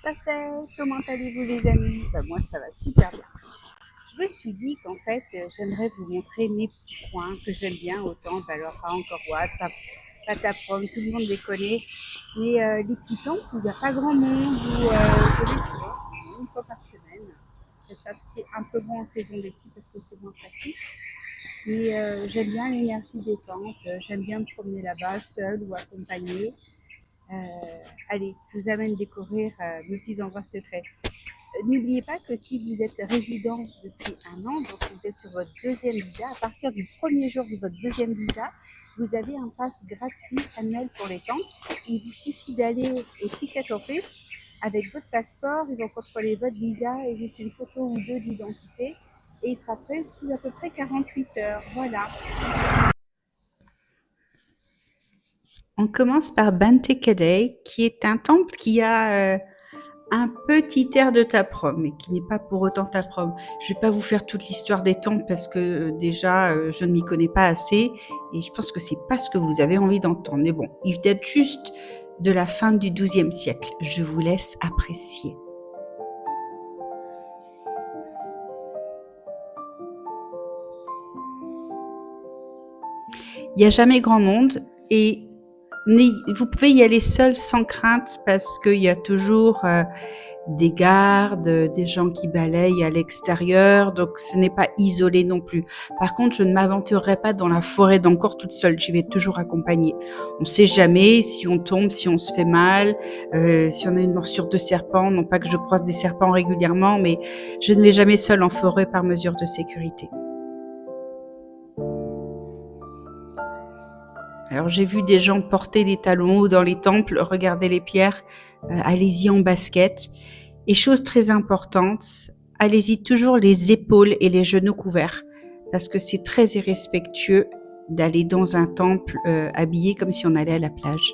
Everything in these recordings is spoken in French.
Ça fait, comment allez-vous les amis? Moi ça va super bien. Je me suis dit qu'en fait j'aimerais vous montrer mes petits coins que j'aime bien autant, alors pas encore Watt, Patapom, tout le monde les connaît, mais les petits temples où il n'y a pas grand monde, où je vais souvent, une fois par semaine. C'est un peu moins en saison d'été parce que c'est moins pratique. Mais j'aime bien l'énergie des temples, j'aime bien me promener là-bas, seule ou accompagnée. Euh, Allez, je vous amène découvrir mes petits endroits secrets. N'oubliez pas que si vous êtes résident depuis un an, donc vous êtes sur votre deuxième visa, à partir du premier jour de votre deuxième visa, vous avez un pass gratuit annuel pour les temples. Il vous suffit d'aller au ticket office avec votre passeport, ils vont contrôler votre visa et juste une photo ou deux d'identité et il sera prêt sous à peu près 48 heures. Voilà. On commence par Bante Kadei, qui est un temple qui a un petit air de Taprom, mais qui n'est pas pour autant Taprom. Je ne vais pas vous faire toute l'histoire des temples parce que déjà, je ne m'y connais pas assez et je pense que c'est pas ce que vous avez envie d'entendre. Mais bon, il date juste de la fin du XIIe siècle. Je vous laisse apprécier. Il n'y a jamais grand monde et vous pouvez y aller seul sans crainte parce qu'il y a toujours des gardes, des gens qui balayent à l'extérieur, donc ce n'est pas isolé non plus. Par contre, je ne m'aventurerai pas dans la forêt d'Angkor toute seule, j'y vais toujours accompagnée. On ne sait jamais si on tombe, si on se fait mal, si on a une morsure de serpent, non pas que je croise des serpents régulièrement, mais je ne vais jamais seule en forêt par mesure de sécurité. Alors j'ai vu des gens porter des talons hauts dans les temples, regarder les pierres, allez-y en basket. Et chose très importante, allez-y toujours les épaules et les genoux couverts, parce que c'est très irrespectueux d'aller dans un temple habillé comme si on allait à la plage.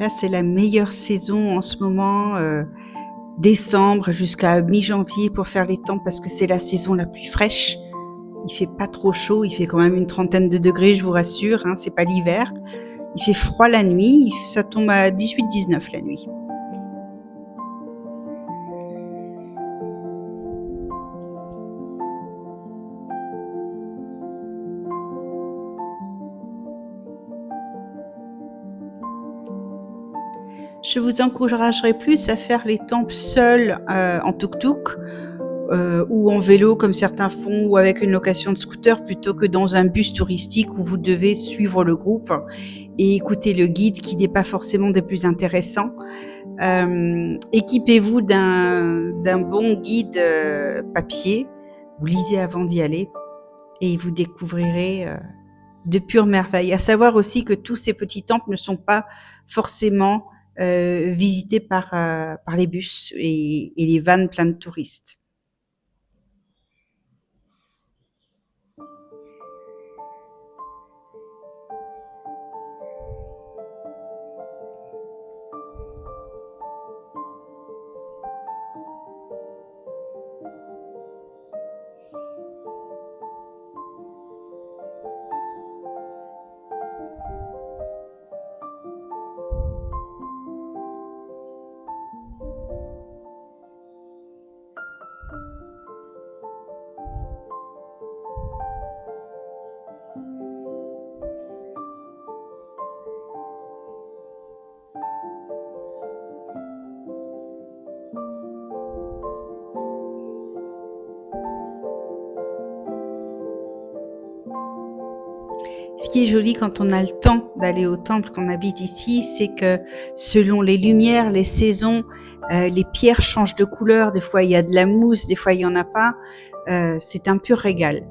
Là, c'est la meilleure saison en ce moment, décembre jusqu'à mi-janvier pour faire les temples, parce que c'est la saison la plus fraîche. Il fait pas trop chaud, il fait quand même une trentaine de degrés, je vous rassure, hein, c'est pas l'hiver. Il fait froid la nuit, ça tombe à 18-19 la nuit. Je vous encouragerais plus à faire les temples seuls en tuk-tuk ou en vélo comme certains font, ou avec une location de scooter, plutôt que dans un bus touristique où vous devez suivre le groupe et écouter le guide qui n'est pas forcément des plus intéressants. Équipez-vous d'un bon guide papier, vous lisez avant d'y aller et vous découvrirez de pures merveilles. À savoir aussi que tous ces petits temples ne sont pas forcément visités par les bus et les vannes pleins de touristes. Ce qui est joli quand on a le temps d'aller au temple, qu'on habite ici, c'est que selon les lumières, les saisons, les pierres changent de couleur. Des fois, il y a de la mousse, des fois, il n'y en a pas. C'est un pur régal.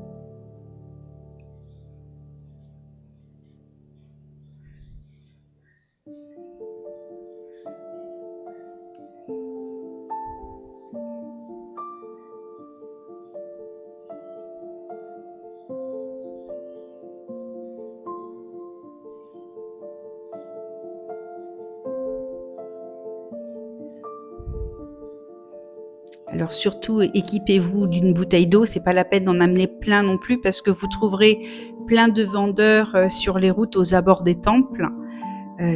Alors surtout, équipez-vous d'une bouteille d'eau, c'est pas la peine d'en amener plein non plus parce que vous trouverez plein de vendeurs, sur les routes aux abords des temples,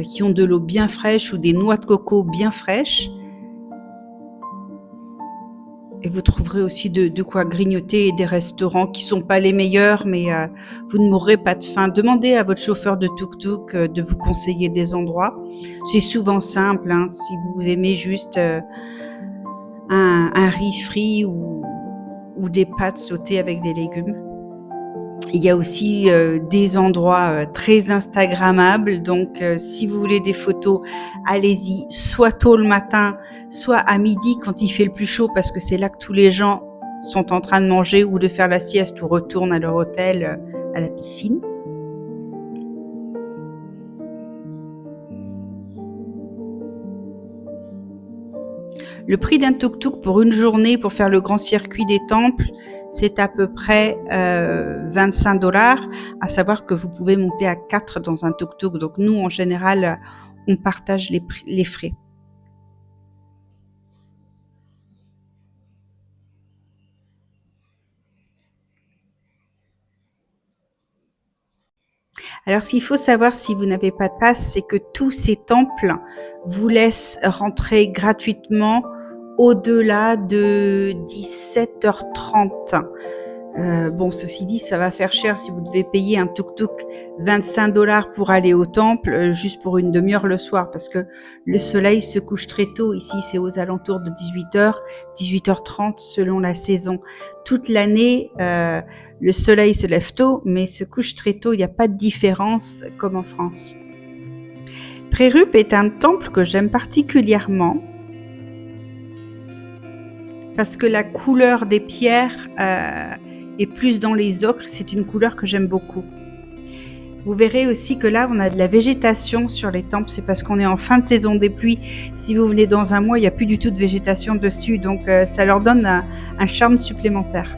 qui ont de l'eau bien fraîche ou des noix de coco bien fraîches. Et vous trouverez aussi de quoi grignoter et des restaurants qui sont pas les meilleurs, mais vous ne mourrez pas de faim. Demandez à votre chauffeur de tuk-tuk, de vous conseiller des endroits. C'est souvent simple, hein, si vous aimez juste, un riz frit ou des pâtes sautées avec des légumes. Il y a aussi, des endroits, très instagrammables, donc si vous voulez des photos, allez-y, soit tôt le matin, soit à midi quand il fait le plus chaud parce que c'est là que tous les gens sont en train de manger ou de faire la sieste ou retournent à leur hôtel, à la piscine. Le prix d'un tuk-tuk pour une journée pour faire le grand circuit des temples, c'est à peu près 25 $, à savoir que vous pouvez monter à 4 dans un tuk-tuk. Donc nous, en général, on partage les frais. Alors, ce qu'il faut savoir si vous n'avez pas de passe, c'est que tous ces temples vous laissent rentrer gratuitement au-delà de 17h30. Bon, ceci dit, ça va faire cher si vous devez payer un tuk-tuk 25 $ pour aller au temple, juste pour une demi-heure le soir, parce que le soleil se couche très tôt. Ici, c'est aux alentours de 18h, 18h30 selon la saison. Toute l'année, le soleil se lève tôt, mais se couche très tôt. Il n'y a pas de différence comme en France. Prérup est un temple que j'aime particulièrement parce que la couleur des pierres est plus dans les ocres. C'est une couleur que j'aime beaucoup. Vous verrez aussi que là, on a de la végétation sur les temples. C'est parce qu'on est en fin de saison des pluies. Si vous venez dans un mois, il n'y a plus du tout de végétation dessus. Donc, ça leur donne un charme supplémentaire.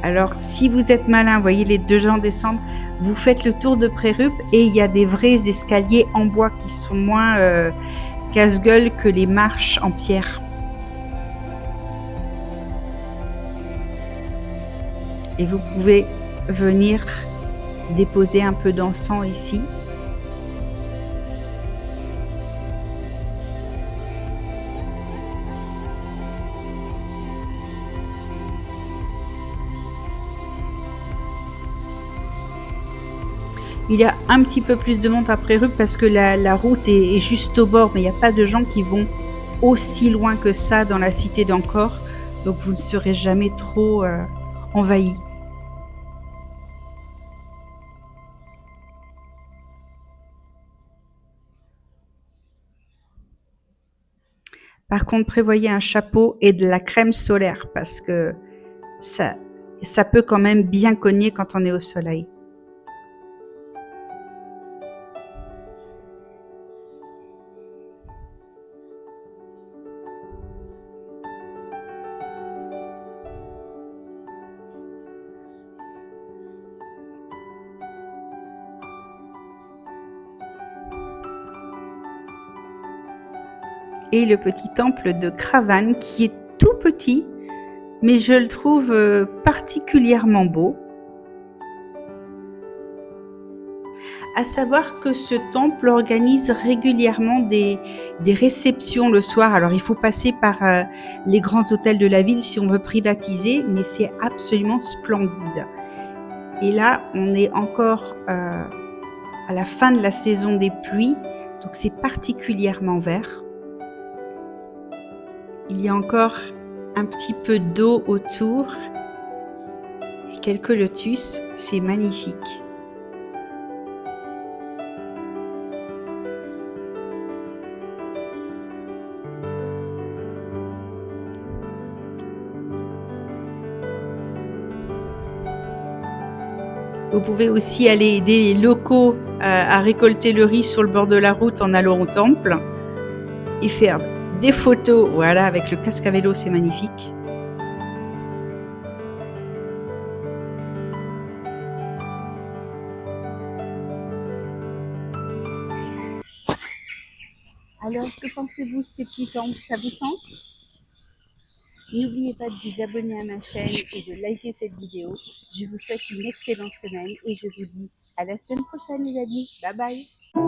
Alors, si vous êtes malin, voyez les deux gens descendre, vous faites le tour de Prérup et il y a des vrais escaliers en bois qui sont moins casse-gueule que les marches en pierre. Et vous pouvez venir déposer un peu d'encens ici. Il y a un petit peu plus de monde à Prérup parce que la route est juste au bord, mais il n'y a pas de gens qui vont aussi loin que ça dans la cité d'Angkor. Donc vous ne serez jamais trop envahi. Par contre, prévoyez un chapeau et de la crème solaire parce que ça, ça peut quand même bien cogner quand on est au soleil. Et le petit temple de Kravan qui est tout petit, mais je le trouve particulièrement beau. À savoir que ce temple organise régulièrement des réceptions le soir. Alors il faut passer par les grands hôtels de la ville si on veut privatiser, mais c'est absolument splendide. Et là, on est encore à la fin de la saison des pluies, donc c'est particulièrement vert. Il y a encore un petit peu d'eau autour et quelques lotus, c'est magnifique. Vous pouvez aussi aller aider les locaux à récolter le riz sur le bord de la route en allant au temple et faire des photos. Voilà, avec le casque à vélo, c'est magnifique. Alors, que pensez-vous de ces petits temples? Ça vous tente? N'oubliez pas de vous abonner à ma chaîne et de liker cette vidéo. Je vous souhaite une excellente semaine et je vous dis à la semaine prochaine les amis. Bye bye.